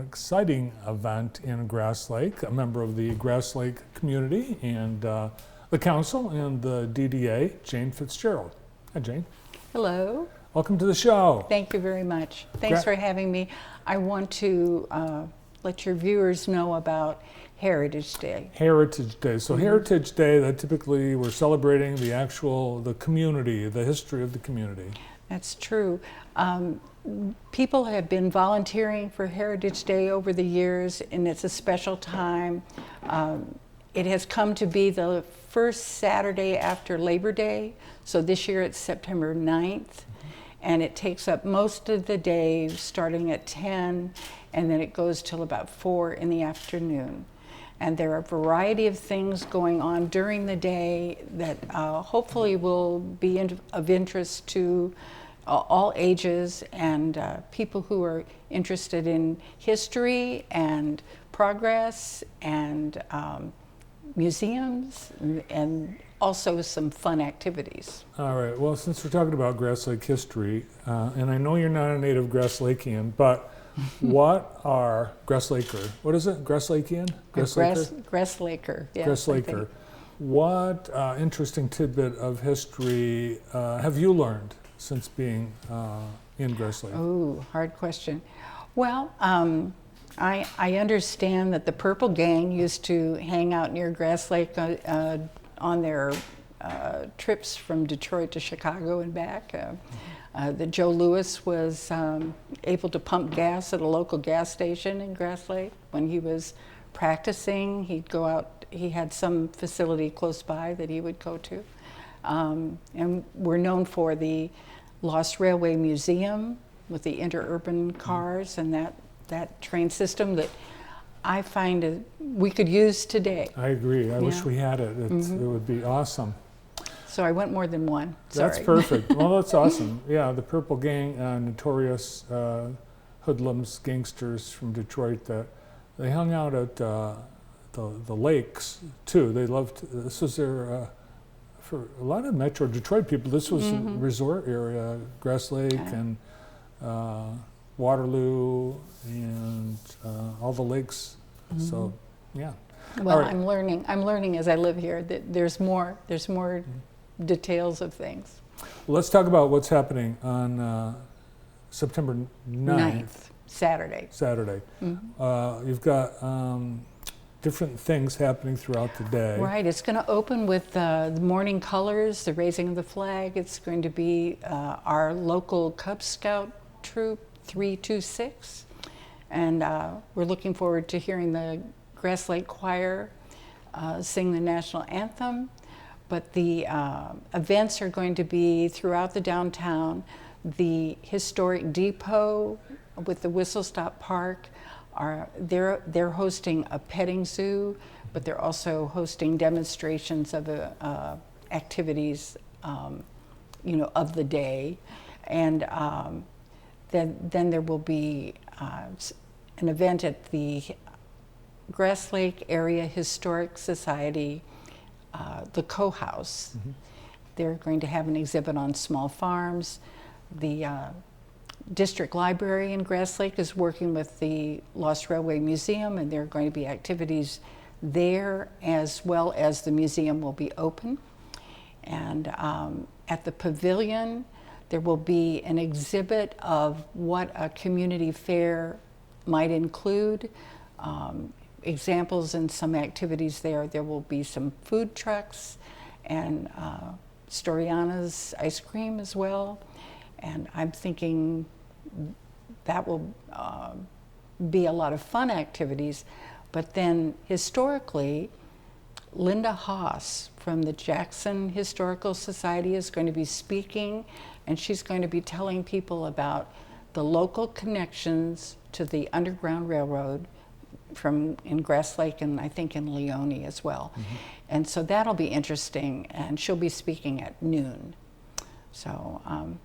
exciting event in Grass Lake, a member of the Grass Lake community and the council and the DDA, Jane Fitzgerald. Hi, Jane. Hello. Welcome to the show. Thank you very much. Thanks for having me. I want to let your viewers know about Heritage Day. Heritage Day. So Heritage Day, that typically we're celebrating the community, the history of the community. That's true. People have been volunteering for Heritage Day over the years, and it's a special time. It has come to be the first Saturday after Labor Day, so this year it's September 9th, and it takes up most of the day starting at 10, and then it goes till about 4 in the afternoon. And there are a variety of things going on during the day that hopefully will be of interest to all ages and people who are interested in history and progress and museums and also some fun activities. All right, well, since we're talking about Grass Lake history, and I know you're not a native Grass Lakean, but what are Grass Laker? What is it? Grass Lakean? Grass Laker. Yes, Grass Laker. What interesting tidbit of history have you learned since being in Grass Lake? Oh, hard question. Well, I understand that the Purple Gang used to hang out near Grass Lake on their trips from Detroit to Chicago and back. That Joe Louis was able to pump gas at a local gas station in Grass Lake. When he was practicing, he'd go out, he had some facility close by that he would go to. And we're known for the Lost Railway Museum with the interurban cars and that train system that I find we could use today. I agree. I wish we had it. It would be awesome. So I went more than one. Sorry. That's perfect. Well, that's awesome. Yeah, the Purple Gang, notorious hoodlums, gangsters from Detroit that they hung out at the lakes too. They loved, this was their, for a lot of Metro Detroit people, this was a resort area, Grass Lake and Waterloo and all the lakes. So, yeah. Well, right. I'm learning as I live here that there's more details of things. Well, let's talk about what's happening on September 9th. Saturday. You've got different things happening throughout the day. Right, it's going to open with the morning colors, the raising of the flag. It's going to be our local Cub Scout troop 326, and we're looking forward to hearing the Grass Lake Choir sing the national anthem. But the events are going to be throughout the downtown. The historic depot with the Whistle Stop Park, they're hosting a petting zoo, but they're also hosting demonstrations of activities, of the day, and then there will be an event at the Grass Lake Area Historic Society, the Co-House. They're going to have an exhibit on small farms. The District Library in Grass Lake is working with the Lost Railway Museum, and there are going to be activities there, as well as the museum will be open. And at the pavilion, there will be an exhibit of what a community fair might include. Examples and some activities there. There will be some food trucks and Storiana's ice cream as well. And I'm thinking that will be a lot of fun activities. But then historically, Linda Haas from the Jackson Historical Society is going to be speaking, and she's going to be telling people about the local connections to the Underground Railroad in Grass Lake and I think in Leone as well. And so that'll be interesting, and she'll be speaking at noon. So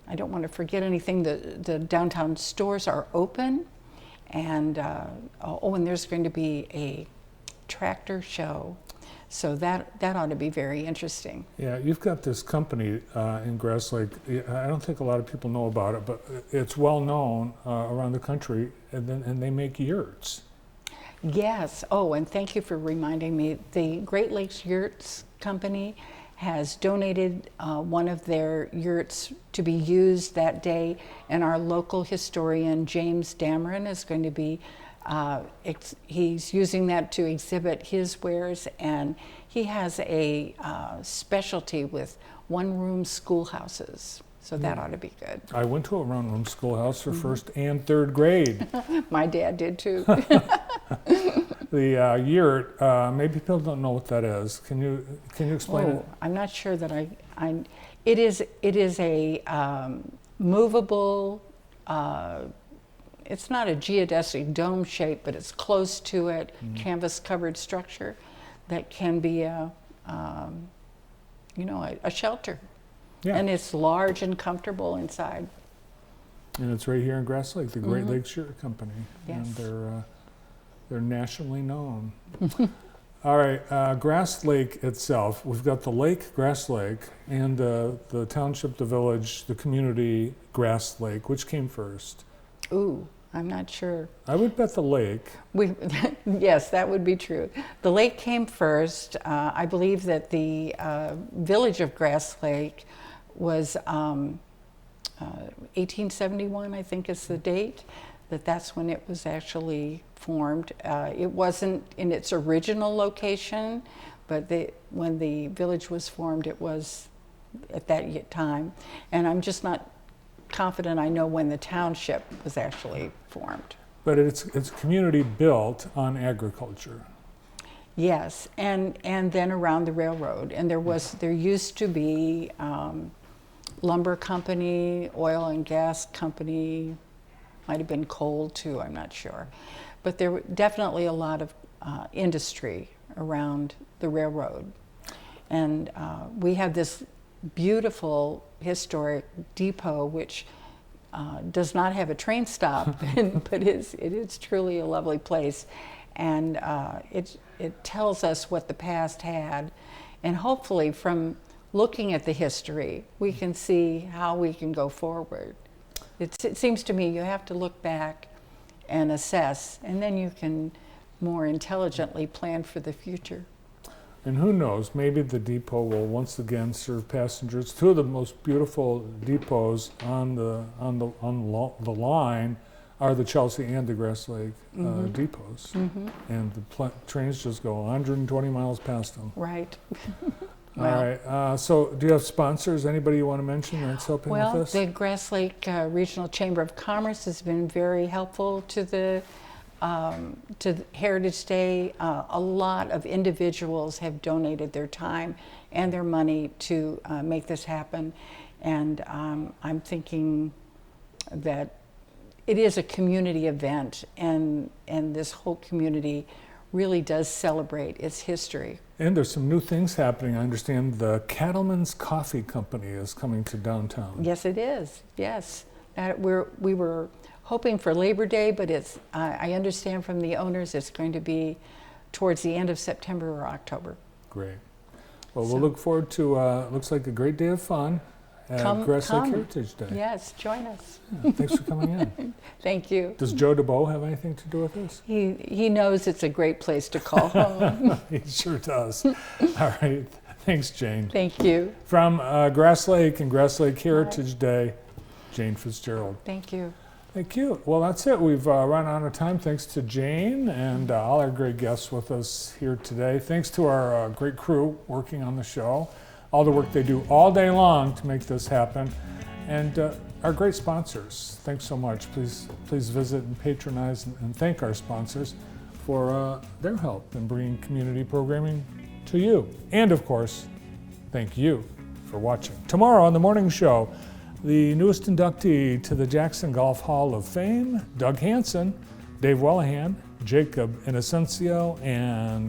I don't want to forget anything. The downtown stores are open, and and there's going to be a tractor show. So that ought to be very interesting. Yeah, you've got this company in Grass Lake. I don't think a lot of people know about it, but it's well known around the country, and they make yurts. Yes. Oh, and thank you for reminding me. The Great Lakes Yurts Company has donated one of their yurts to be used that day, and our local historian James Dameron is going to be he's using that to exhibit his wares, and he has a specialty with one-room schoolhouses. So that ought to be good. I went to a one-room schoolhouse for first and third grade. My dad did too. The yurt, maybe people don't know what that is. Can you explain it? I'm not sure that it is a movable, it's not a geodesic dome shape, but it's close to it, canvas covered structure that can be a shelter. Yeah. And it's large and comfortable inside. And it's right here in Grass Lake, the Great Lakes Yurt Company. Yes. And they're nationally known. All right, Grass Lake itself, we've got the lake, Grass Lake, and the township, the village, the community, Grass Lake. Which came first? Ooh, I'm not sure. I would bet the lake. Yes, that would be true. The lake came first. I believe that the village of Grass Lake was 1871, I think is the date, that's when it was actually formed. It wasn't in its original location, but when the village was formed, it was at that time. And I'm just not confident I know when the township was actually formed. But it's community built on agriculture. Yes, and then around the railroad, and there used to be lumber company, oil and gas company, might have been coal too, I'm not sure, but there were definitely a lot of industry around the railroad, and we have this beautiful historic depot which does not have a train stop, but it is truly a lovely place, and it tells us what the past had, and hopefully from looking at the history we can see how we can go forward. It seems to me you have to look back and assess, and then you can more intelligently plan for the future. And who knows, maybe the depot will once again serve passengers. Two of the most beautiful depots on the line are the Chelsea and the Grass Lake depots. And the trains just go 120 miles past them. Right. All right, so do you have sponsors? Anybody you want to mention that's helping with this? Well, the Grass Lake Regional Chamber of Commerce has been very helpful to the Heritage Day. A lot of individuals have donated their time and their money to make this happen, and I'm thinking that it is a community event, and this whole community really does celebrate its history. And there's some new things happening. I understand the Cattleman's Coffee Company is coming to downtown. Yes, it is. Yes, we were hoping for Labor Day, but I understand from the owners it's going to be towards the end of September or October. Great. Well, we'll look forward to looks like a great day of fun at Grass Lake Heritage Day. Yes, join us. Yeah, thanks for coming in. Thank you. Does Joe DeBow have anything to do with this? He knows it's a great place to call home. He sure does. All right. Thanks, Jane. Thank you. From Grass Lake and Grass Lake Heritage Day, Jane Fitzgerald. Thank you. Thank you. Well, that's it. We've run out of time. Thanks to Jane and all our great guests with us here today. Thanks to our great crew working on the show, all the work they do all day long to make this happen, and our great sponsors. Thanks so much. Please visit and patronize and thank our sponsors for their help in bringing community programming to you. And of course, thank you for watching. Tomorrow on the morning show, the newest inductee to the Jackson Golf Hall of Fame, Doug Hansen, Dave Wellahan, Jacob Inocencio, and